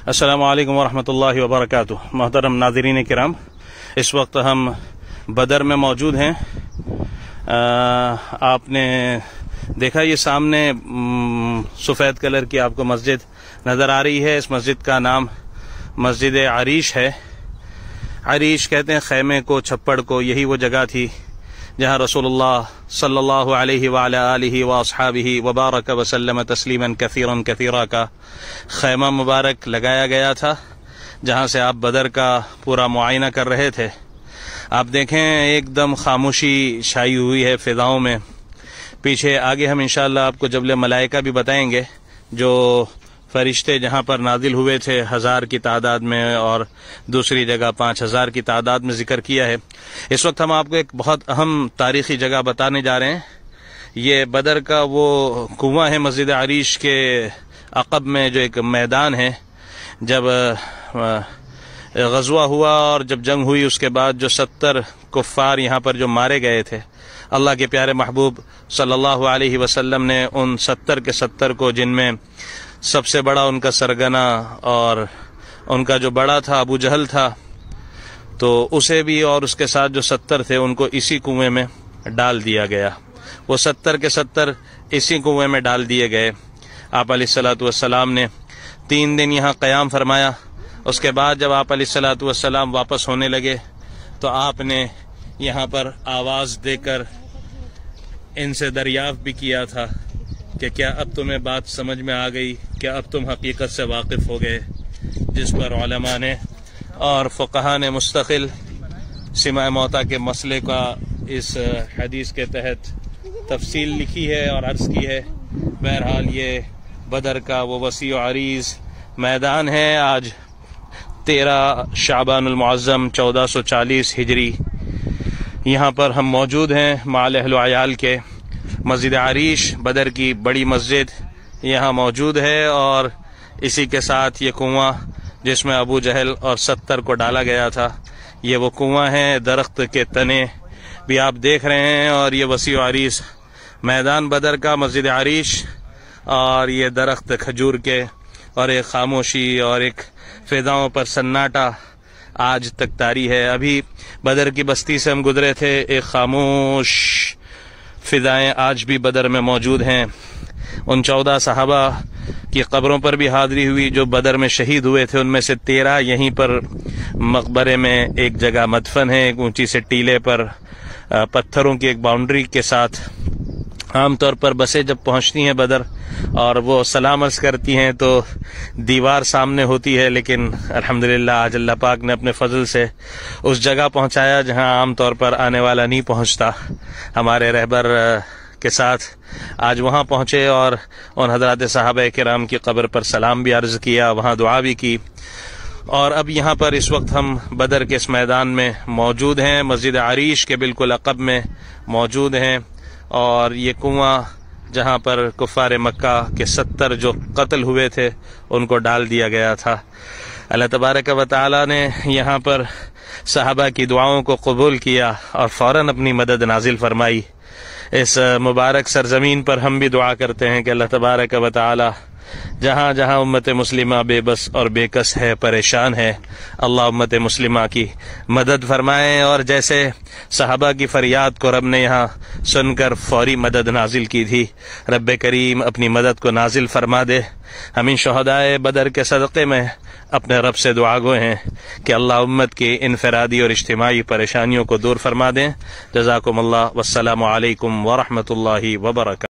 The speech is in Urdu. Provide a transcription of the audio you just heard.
السلام علیکم ورحمۃ اللہ وبرکاتہ۔ محترم ناظرین کرام، اس وقت ہم بدر میں موجود ہیں۔ آپ نے دیکھا یہ سامنے سفید کلر کی آپ کو مسجد نظر آ رہی ہے۔ اس مسجد کا نام مسجد عریش ہے۔ عریش کہتے ہیں خیمے کو، چھپڑ کو۔ یہی وہ جگہ تھی جہاں رسول اللہ صلی اللہ علیہ وعلی آلہ واصحابہ وبارک وسلم تسلیما کثیرا کثیرا کا خیمہ مبارک لگایا گیا تھا، جہاں سے آپ بدر کا پورا معائنہ کر رہے تھے۔ آپ دیکھیں ایک دم خاموشی چھائی ہوئی ہے فضاؤں میں۔ پیچھے آگے ہم انشاءاللہ آپ کو جبل ملائکہ بھی بتائیں گے، جو فرشتے جہاں پر نازل ہوئے تھے 1000 کی تعداد میں، اور دوسری جگہ 5000 کی تعداد میں ذکر کیا ہے۔ اس وقت ہم آپ کو ایک بہت اہم تاریخی جگہ بتانے جا رہے ہیں۔ یہ بدر کا وہ کنواں ہے مسجد عریش کے عقب میں، جو ایک میدان ہے۔ جب غزوہ ہوا اور جب جنگ ہوئی، اس کے بعد جو 70 کفار یہاں پر جو مارے گئے تھے، اللہ کے پیارے محبوب صلی اللہ علیہ وسلم نے ان 70 کے 70 کو، جن میں سب سے بڑا ان کا سرگنا اور ان کا جو بڑا تھا ابو جہل تھا، تو اسے بھی اور اس کے ساتھ جو 70 تھے ان کو اسی کنویں میں ڈال دیا گیا۔ وہ 70 کے 70 اسی کنویں میں ڈال دیے گئے۔ آپ علیہ الصلوۃ والسلام نے 3 دن یہاں قیام فرمایا۔ اس کے بعد جب آپ علیہ الصلوۃ والسلام واپس ہونے لگے تو آپ نے یہاں پر آواز دے کر ان سے دریافت بھی کیا تھا کہ کیا اب تمہیں بات سمجھ میں آ گئی، کیا اب تم حقیقت سے واقف ہو گئے؟ جس پر علماء نے اور فقہاء نے مستقل سماع موتیٰ کے مسئلے کا اس حدیث کے تحت تفصیل لکھی ہے اور عرض کی ہے۔ بہرحال یہ بدر کا وہ وسیع و عریض میدان ہے۔ آج 13 شعبان المعظم 1440 ہجری یہاں پر ہم موجود ہیں مع اہل و عیال کے۔ مسجد عریش بدر کی بڑی مسجد یہاں موجود ہے، اور اسی کے ساتھ یہ کنواں جس میں ابو جہل اور 70 کو ڈالا گیا تھا، یہ وہ کنواں ہے۔ درخت کے تنے بھی آپ دیکھ رہے ہیں، اور یہ وسیع و عریض میدان بدر کا مسجد عریش، اور یہ درخت کھجور کے، اور ایک خاموشی اور ایک فضاؤں پر سناٹا آج تک طاری ہے۔ ابھی بدر کی بستی سے ہم گزرے تھے، ایک خاموش فضائیں آج بھی بدر میں موجود ہیں۔ ان 14 صحابہ کی قبروں پر بھی حاضری ہوئی جو بدر میں شہید ہوئے تھے۔ ان میں سے 13 یہیں پر مقبرے میں ایک جگہ مدفن ہے، ایک اونچی سے ٹیلے پر پتھروں کی ایک باؤنڈری کے ساتھ۔ عام طور پر بسیں جب پہنچتی ہیں بدر اور وہ سلام عرض کرتی ہیں تو دیوار سامنے ہوتی ہے، لیکن الحمدللہ آج اللہ پاک نے اپنے فضل سے اس جگہ پہنچایا جہاں عام طور پر آنے والا نہیں پہنچتا۔ ہمارے رہبر کے ساتھ آج وہاں پہنچے اور ان حضرات صحابہ کرام کی قبر پر سلام بھی عرض کیا، وہاں دعا بھی کی۔ اور اب یہاں پر اس وقت ہم بدر کے اس میدان میں موجود ہیں، مسجد عریش کے بالکل عقب میں موجود ہیں، اور یہ کنواں جہاں پر کفار مکہ کے 70 جو قتل ہوئے تھے ان کو ڈال دیا گیا تھا۔ اللہ تبارک و تعالی نے یہاں پر صحابہ کی دعاؤں کو قبول کیا اور فوراً اپنی مدد نازل فرمائی۔ اس مبارک سرزمین پر ہم بھی دعا کرتے ہیں کہ اللہ تبارک و تعالی جہاں جہاں امت مسلمہ بے بس اور بے کس ہے، پریشان ہے، اللہ امت مسلمہ کی مدد فرمائے، اور جیسے صحابہ کی فریاد کو رب نے یہاں سن کر فوری مدد نازل کی تھی، رب کریم اپنی مدد کو نازل فرما دے۔ ہم ان شہدائے بدر کے صدقے میں اپنے رب سے دعا گوئے ہیں کہ اللہ امت کی انفرادی اور اجتماعی پریشانیوں کو دور فرما دیں۔ جزاکم اللہ، والسلام علیکم ورحمۃ اللہ وبرکاتہ۔